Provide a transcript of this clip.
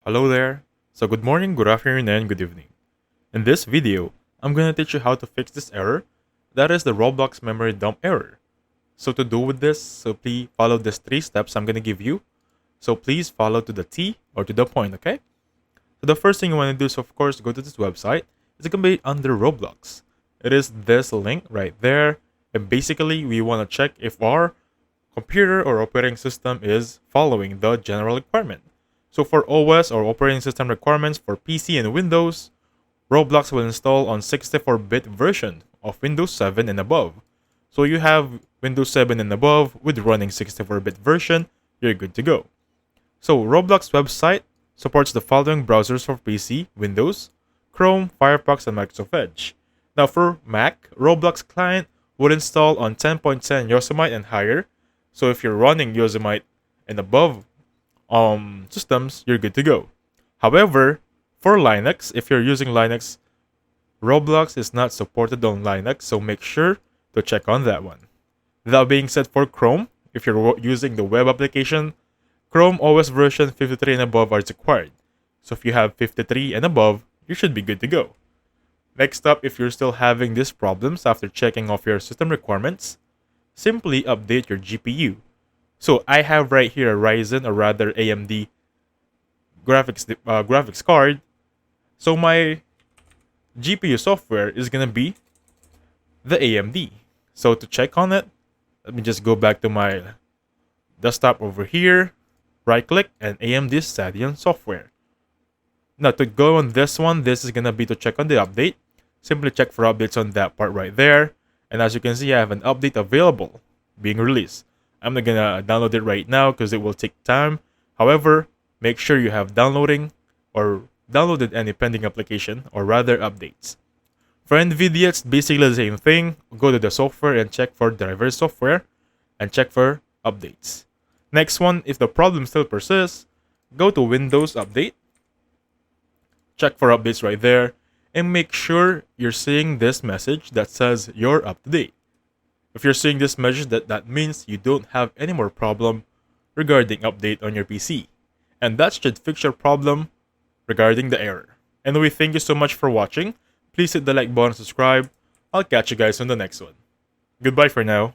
Hello there. So good morning, good afternoon, and good evening. In this video, I'm gonna teach you how to fix this error. That is the Roblox memory dump error. So to do with this, simply follow these 3 steps I'm gonna give you. So please follow to the T or to the point, okay? So the first thing you wanna do is of course go to this website. It's gonna be under Roblox. It is this link right there. And basically we wanna check if our computer or operating system is following the general requirement. So for OS or operating system requirements for PC and Windows, Roblox will install on 64-bit version of Windows 7 and above. So you have Windows 7 and above with running 64-bit version, you're good to go. So Roblox website supports the following browsers for PC, Windows, Chrome, Firefox, and Microsoft Edge. Now for Mac, Roblox client would install on 10.10 Yosemite and higher. So if you're running Yosemite and above systems, you're good to go. However, for Linux, if you're using Linux, Roblox is not supported on Linux, so make sure to check on that one. That being said, for Chrome, if you're using the web application, Chrome OS version 53 and above are required. So if you have 53 and above, you should be good to go. Next up, if you're still having these problems after checking off your system requirements, simply update your GPU. So I have right here a Ryzen, or rather AMD graphics card. So my GPU software is gonna be the AMD. So to check on it, let me just go back to my desktop over here, right click, and AMD Stadion software. Now to go on this one, this is gonna be to check on the update. Simply check for updates on that part right there. And as you can see, I have an update available being released. I'm not gonna download it right now because it will take time. However, make sure you have downloading or downloaded any pending application or rather updates. For NVIDIA, it's basically the same thing. Go to the software and check for driver software and check for updates. Next one, if the problem still persists, go to Windows Update. Check for updates right there and make sure you're seeing this message that says you're up to date. If you're seeing this message, that means you don't have any more problem regarding update on your PC. And that should fix your problem regarding the error. Anyway, thank you so much for watching. Please hit the like button and subscribe. I'll catch you guys on the next one. Goodbye for now.